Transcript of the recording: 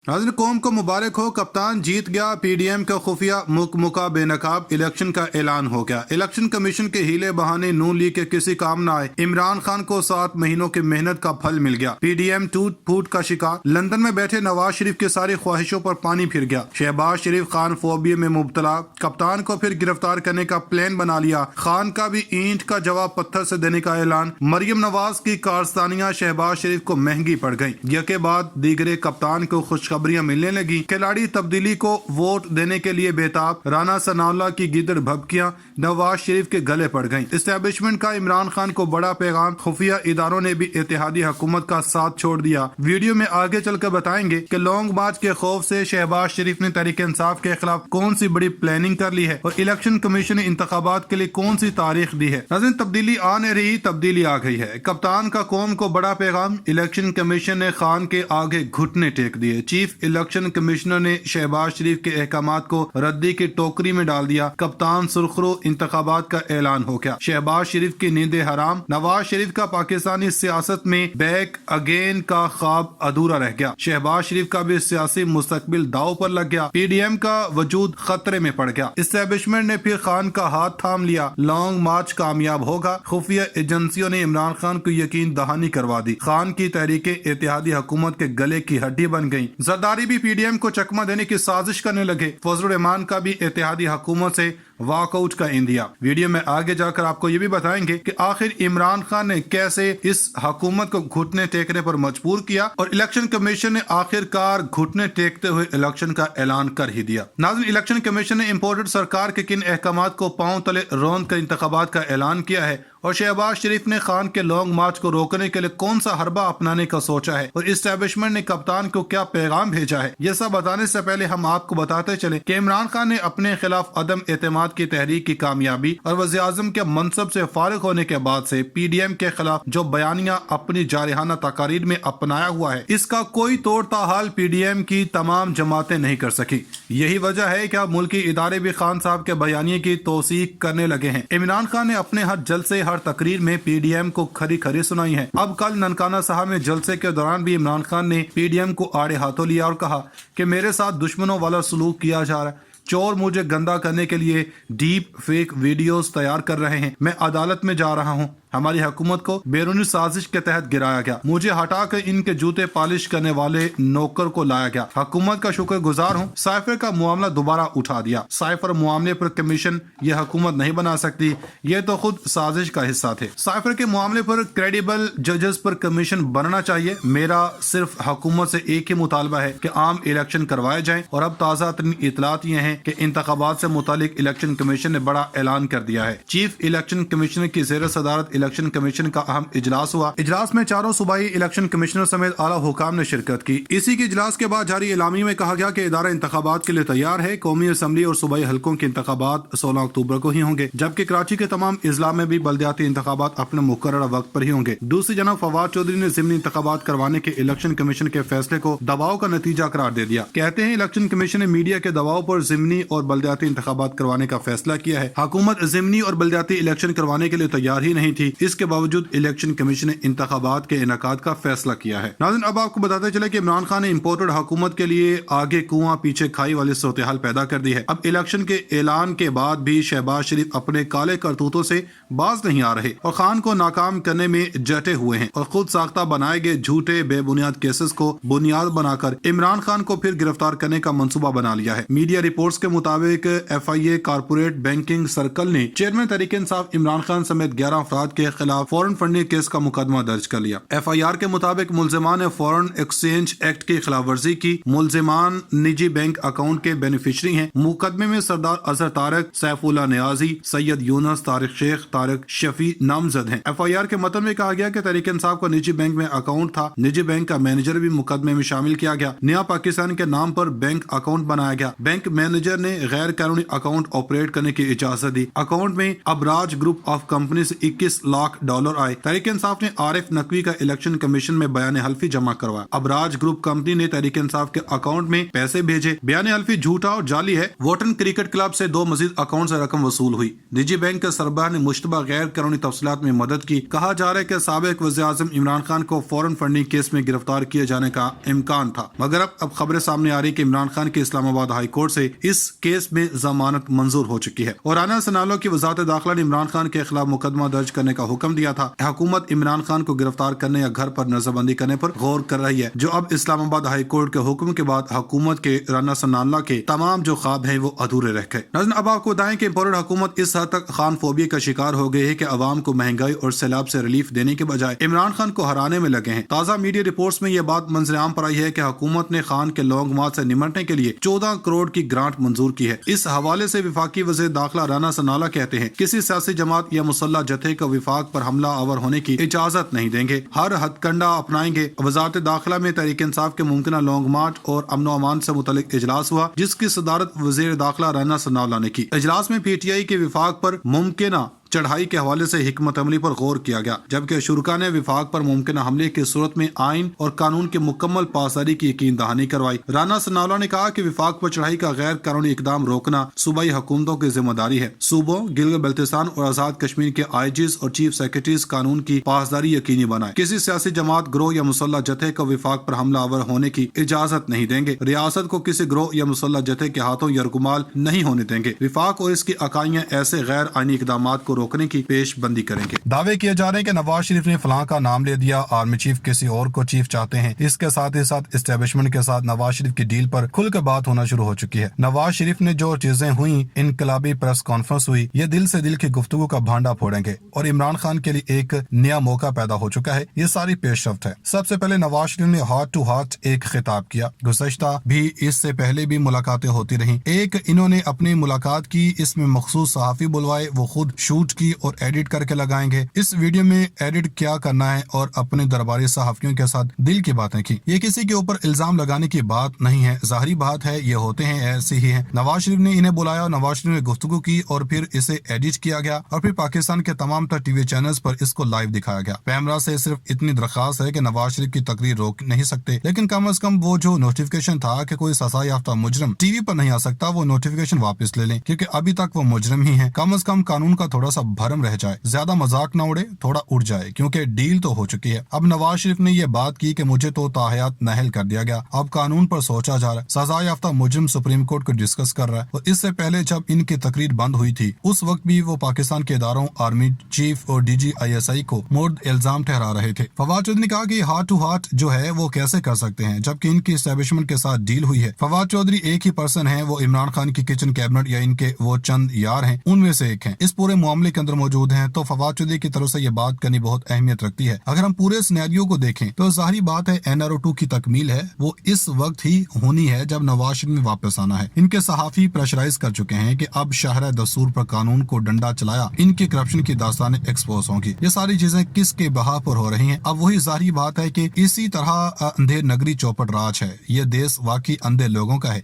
नाज़रीन, कौम को मुबारक हो, कप्तान जीत गया। पीडीएम का खुफिया मुका बेनकाब इलेक्शन का ऐलान हो गया। इलेक्शन कमीशन के हीले बहाने नून लीग के किसी काम न आए। इमरान खान को 7 महीनों की मेहनत का फल मिल गया। पीडीएम टूट फूट का शिकार। लंदन में बैठे नवाज शरीफ की सारी ख्वाहिशों पर पानी फिर गया। शहबाज शरीफ खान फोबिया में मुब्तला। कप्तान को फिर गिरफ्तार करने का प्लान बना लिया। खान का भी ईंट का जवाब पत्थर से देने का ऐलान। मरियम नवाज की कारस्तानियां शहबाज शरीफ को महंगी पड़ गयी। यके बाद दीगरे कप्तान को खुशखबरियां मिलने लगी। खिलाड़ी तब्दीली को वोट देने के लिए बेताब। राना सनाउल्लाह की गिदड़ भभकियां नवाज शरीफ के गले पड़ गईं। एस्टेब्लिशमेंट का इमरान खान को बड़ा पैगाम। खुफिया इदारों ने भी इत्तेहादी हुकूमत का साथ छोड़ दिया। वीडियो में आगे चलकर बताएंगे कि लॉन्ग मार्च के खौफ से शहबाज शरीफ ने तहरीक इंसाफ के खिलाफ कौन सी बड़ी प्लानिंग कर ली है और इलेक्शन कमीशन ने इंतखाबात के लिए कौन सी तारीख दी है। नाज़रीन, तब्दीली आ नहीं रही, तब्दीली आ गई है। कप्तान का कौम को बड़ा पैगाम। इलेक्शन कमीशन ने खान के आगे घुटने टेक दिए। चीफ इलेक्शन कमिश्नर ने शहबाज शरीफ के अहकामात को रद्दी की टोकरी में डाल दिया। कप्तान सुरखरू इंतखाबात का ऐलान हो गया। शहबाज शरीफ की नींदें हराम। नवाज शरीफ का पाकिस्तानी सियासत में बैक अगेन का ख्वाब अधूरा रह गया। शहबाज शरीफ का भी सियासी मुस्तकबिल दाव पर लग गया। पीडीएम का वजूद खतरे में पड़ गया। एस्टेब्लिशमेंट ने फिर खान का हाथ थाम लिया। लॉन्ग मार्च कामयाब होगा। खुफिया एजेंसियों ने इमरान खान को यकीन दहानी करवा दी। खान की तहरीकें इत्तेहादी हुकूमत के गले की हड्डी बन गयी। जरदारी भी पीडीएम को चकमा देने की साजिश करने लगे। फजलुर रहमान का भी इत्तेहादी हुकूमत से वॉकआउट का इंदिया। वीडियो में आगे जाकर आपको ये भी बताएंगे कि आखिर इमरान खान ने कैसे इस हुकूमत को घुटने टेकने पर मजबूर किया और इलेक्शन कमीशन ने आखिरकार घुटने टेकते हुए इलेक्शन का ऐलान कर ही दिया। नाज़रीन, इलेक्शन कमीशन ने इम्पोर्टेड सरकार के किन अहकामात को पांव तले रौंद कर इंतखाबात का ऐलान किया है और शहबाज शरीफ ने खान के लॉन्ग मार्च को रोकने के लिए कौन सा हरबा अपनाने का सोचा है और इस्टेब्लिशमेंट ने कप्तान को क्या पैगाम भेजा है। ये सब बताने से पहले हम आपको बताते चले कि इमरान खान ने अपने खिलाफ अदम एतमाद की तहरीक की कामयाबी और वज़ीर आज़म के मनसब से फारिग होने के बाद से पीडीएम के खिलाफ जो बयानियां अपनी जारहाना तकारीर में अपनाया हुआ है, इसका कोई तोड़ ताहाल पीडीएम की तमाम जमातें नहीं कर सकी। यही वजह है कि अब मुल्की इदारे भी खान साहब के बयानिए की तौसीक करने लगे हैं। इमरान खान ने अपने हर जलसे हर तकरीर में पीडीएम को खरी खरी सुनाई है। अब कल ननकाना साहब में जलसे के दौरान भी इमरान खान ने पीडीएम को आड़े हाथों लिया और कहा कि मेरे साथ दुश्मनों वाला सलूक किया जा रहा है। चोर मुझे गंदा करने के लिए डीप फेक वीडियोस तैयार कर रहे हैं। मैं अदालत में जा रहा हूं। हमारी हुकूमत को बैरूनी साजिश के तहत गिराया गया। मुझे हटाकर इनके जूते पालिश करने वाले नौकर को लाया गया। हुकूमत का शुक्रगुजार हूँ। साइफर का मामला दोबारा उठा दिया। साइफर मामले पर कमीशन ये हुकूमत नहीं बना सकती, ये तो खुद साजिश का हिस्सा थे। साइफर के मामले पर क्रेडिबल जजेस पर कमीशन बनना चाहिए। मेरा सिर्फ हुकूमत से एक ही मुतालबा है कि आम इलेक्शन करवाए जाएं। और अब ताज़ा तरीन इतलात ये हैं कि इंतखाबात से मुतालिक इलेक्शन कमीशन ने बड़ा ऐलान कर दिया है। चीफ इलेक्शन कमिश्नर की ज़ेर सदारत इलेक्शन कमीशन का अहम इजलास हुआ। इजलास में चारों सूबाई इलेक्शन कमिश्नर समेत आला हुकाम ने शिरकत की। इसी के इजलास के बाद जारी इलामी में कहा गया कि इदारा इंतखाबात के लिए तैयार है। कौमी असम्बली और सूबाई हल्कों के इंतखाबात 16 अक्टूबर को ही होंगे, जबकि कराची के तमाम इजला में भी बल्दियाती इंतखाबात अपने मुकर्रर वक्त पर ही होंगे। दूसरी जनब फवाद चौधरी ने ज़िमनी इंतखाबात करवाने के इलेक्शन कमीशन के फैसले को दबाव का नतीजा करार दे दिया। कहते हैं इलेक्शन कमीशन ने मीडिया के दबाव पर ज़िमनी और बल्दियाती इंतखाबात करवाने का फैसला किया है। हुकूमत ज़िमनी और बल्दियाती इलेक्शन करवाने के लिए तैयार ही नहीं थी। इसके बावजूद इलेक्शन कमीशन ने इंतखाबात के इनेकाद का फैसला किया है। नाज़रीन, अब आपको बताते चले कि इमरान खान ने इम्पोर्टेड हुकूमत के लिए आगे कुआं पीछे खाई वाली सूरत हाल पैदा कर दी है। अब इलेक्शन के ऐलान के बाद भी शहबाज शरीफ अपने काले करतूतों से बाज नहीं आ रहे और खान को नाकाम करने में जटे हुए हैं और खुद साख्ता बनाए गए झूठे बेबुनियाद केसेस को बुनियाद बनाकर इमरान खान को फिर गिरफ्तार करने का मंसूबा बना लिया है। मीडिया रिपोर्ट्स के मुताबिक FIA कारपोरेट बैंकिंग सर्कल ने चेयरमैन तहरीक इंसाफ इमरान खान समेत 11 अफराद के खिलाफ फॉरेन फंडिंग केस का मुकदमा दर्ज कर लिया। FIR के मुताबिक मुलजिमान ने फॉरेन एक्सचेंज एक्ट की खिलाफ वर्जी की। मुलजिमान निजी बैंक अकाउंट के बेनिफिशरी हैं। मुकदमे में सरदार अजहर तारक, सैफुल्लाह नियाजी, सैयद यूनस, तारिक शेख, तारिक शफी नामजद हैं। FIR के मतन में कहा गया कि तहरीक इंसाफ को निजी बैंक में अकाउंट था। निजी बैंक का मैनेजर भी मुकदमे में शामिल किया गया। नया पाकिस्तान के नाम पर बैंक अकाउंट बनाया गया। बैंक मैनेजर ने गैर कानूनी अकाउंट ऑपरेट करने की इजाजत दी। अकाउंट में अबराज ग्रुप ऑफ कंपनी से 21 लाख डॉलर आए। तहरीक इंसाफ ने आरिफ नकवी का इलेक्शन कमीशन में बयान हल्फी जमा करवाया। अबराज ग्रुप कंपनी ने तहरीक इंसाफ के अकाउंट में पैसे भेजे। बयान हल्फी झूठा और जाली है। वोटन क्रिकेट क्लब से 2 मजीद अकाउंट से रकम वसूल हुई। निजी बैंक के सरबराह ने मुश्तबा गैर कानूनी तफसीलात में मदद की। कहा जा रहा है कि साबिक वज़ीर-ए-आज़म इमरान खान को फॉरेन फंडिंग केस में गिरफ्तार किए जाने का इम्कान था, मगर अब खबरें सामने आ रही कि इमरान खान की इस्लामाबाद हाई कोर्ट से इस केस में जमानत मंजूर हो चुकी है और राना सनालो की वजारत दाखिला ने इमरान खान के खिलाफ मुकदमा दर्ज करने का हुक्म दिया था। हुकूमत इमरान खान को गिरफ्तार करने या घर पर नजरबंदी करने पर गौर कर रही है, जो अब इस्लामाबाद हाई कोर्ट के हुक्म के बाद हुकूमत के राना सनाला के तमाम जो ख्वाब हैं वो अधूरे रह गए। नाज़रीन, अब आपको बताएं कि इम्पोर्टेड हुकूमत इस हद तक खान फोबिया का शिकार हो गई है कि अवाम को महंगाई और सैलाब से रिलीफ देने के बजाय इमरान खान को हराने में लगे हैं। ताज़ा मीडिया रिपोर्ट्स में यह बात मंजर-ए-आम पर आई है कि हुकूमत ने खान के लॉन्ग मार्च से निमटने के लिए 14 करोड़ की ग्रांट मंजूर की है। इस हवाले से विफाकी वज़ीर दाखिला राना सनाला कहते हैं, किसी सियासी जमात या मुसल्लह जत्थे को विफाक पर हमला आवर होने की इजाजत नहीं देंगे, हर हथकंडा अपनाएंगे। वजारत दाखिला में तहरीक इंसाफ के मुमकिन लॉन्ग मार्च और अमन व अमान से मुतल्लिक इजलास हुआ, जिसकी सदारत वज़ीर दाखिला राना सनाला ने की। इजलास में PTI के विफाक पर मुमकिन चढ़ाई के हवाले से हिकमत अमली पर गौर किया गया, जबकि शुरका ने विफाक पर मुमकिन हमले की सूरत में आइन और कानून के मुकम्मल पासदारी की यकीन दहानी करवाई। राना सनाला ने कहा कि विफाक पर चढ़ाई का गैर कानूनी इकदाम रोकना सूबाई हुकूमतों की जिम्मेदारी है। सूबों गिलगित बल्तिस्तान और आजाद कश्मीर के IGs और चीफ सेक्रेटरीज कानून की पासदारी यकीनी बनाए। किसी सियासी जमात, ग्रोह या मुसल्लह जत्थे को विफाक पर हमला आवर होने की इजाजत नहीं देंगे। रियासत को किसी ग्रोह या मुसल्लह जत्थे के हाथों यरगुमाल नहीं होने देंगे। विफाक और इसकी इकाइयां ऐसे गैर आईनी इकदाम को रोकने की पेशबंदी करेंगे। दावे किए जा रहे हैं कि नवाज शरीफ ने फलां का नाम ले दिया, आर्मी चीफ किसी और को चीफ चाहते हैं। इसके साथ ही साथ एस्टेब्लिशमेंट के साथ नवाज शरीफ की डील पर खुलकर बात होना शुरू हो चुकी है। नवाज शरीफ ने जो चीजें हुई, इनकलाबी प्रेस कॉन्फ्रेंस हुई, ये दिल से दिल की गुफ्तगू का भांडा फोड़ेंगे और इमरान खान के लिए एक नया मौका पैदा हो चुका है। ये सारी पेशरफ्त है। सबसे पहले नवाज शरीफ ने हार्ट टू हार्ट एक खिताब किया। गुज़श्ता भी इससे पहले भी मुलाकातें होती रही। एक इन्होंने अपनी मुलाकात की, इसमें मखसूस सहाफी बुलवाए, वो खुद शूट की और एडिट करके लगाएंगे। इस वीडियो में एडिट क्या करना है और अपने दरबारी सहाफियों के साथ दिल की बातें की। ये किसी के ऊपर इल्जाम लगाने की बात नहीं है, जाहिरी बात है ये होते हैं, ऐसे ही हैं। नवाज शरीफ ने इन्हें बुलाया, नवाज शरीफ ने गुफ्तगू की और फिर इसे एडिट किया गया और फिर पाकिस्तान के तमाम तर टीवी चैनल्स पर इसको लाइव दिखाया गया। पैमरा से सिर्फ इतनी दरख्वास्त है कि नवाज शरीफ की तकरीर रोक नहीं सकते, लेकिन कम से कम वो जो नोटिफिकेशन था कि कोई सजा याफ्ता मुजरिम टीवी पर नहीं आ सकता, वो नोटिफिकेशन वापस ले लें, क्योंकि अभी तक वो मुजरिम ही है। कम से कम कानून का थोड़ा सा भरम रह जाए, ज्यादा मजाक ना उड़े, थोड़ा उड़ जाए, क्योंकि डील तो हो चुकी है। अब नवाज शरीफ ने ये बात की कि मुझे तो ताहयात नाहल कर दिया गया, अब कानून पर सोचा जा रहा है। सजा याफ्ता मुजरिम सुप्रीम कोर्ट को डिस्कस कर रहा है। और इससे पहले जब इनकी तकरीर बंद हुई थी, उस वक्त भी वो पाकिस्तान के इदारों, आर्मी चीफ और DG ISI को मुर्द इल्जाम ठहरा रहे थे। फवाद चौधरी ने कहा कि हार्ट टू हार्ट जो है वो कैसे कर सकते हैं, जबकि इनकी एस्टेब्लिशमेंट के साथ डील हुई है। फवाद चौधरी एक ही पर्सन है, वो इमरान खान की किचन कैबिनेट या इनके वो चंद यार हैं, उनमें से एक हैं, इस पूरे मामले के अंदर मौजूद हैं। तो फवाद चौधरी की तरफ से ये बात करनी बहुत अहमियत रखती है। अगर हम पूरे सिनेरियो को देखें तो जाहिर बात है NRO2 की तकमील है, वो इस वक्त ही होनी है जब नवाज शरीफ में वापस आना है। इनके सहाफी प्रेशराइज कर चुके हैं कि अब शहर दस्तूर पर कानून को डंडा चलाया, इनकी करप्शन की दास्तानें एक्सपोज होंगी। ये सारी चीजें किसके बहा पर हो रही हैं? अब वही जाहिर बात है कि इसी तरह अंधेर नगरी चौपट राज है। ये देश वाकई अंधे लोगों का है।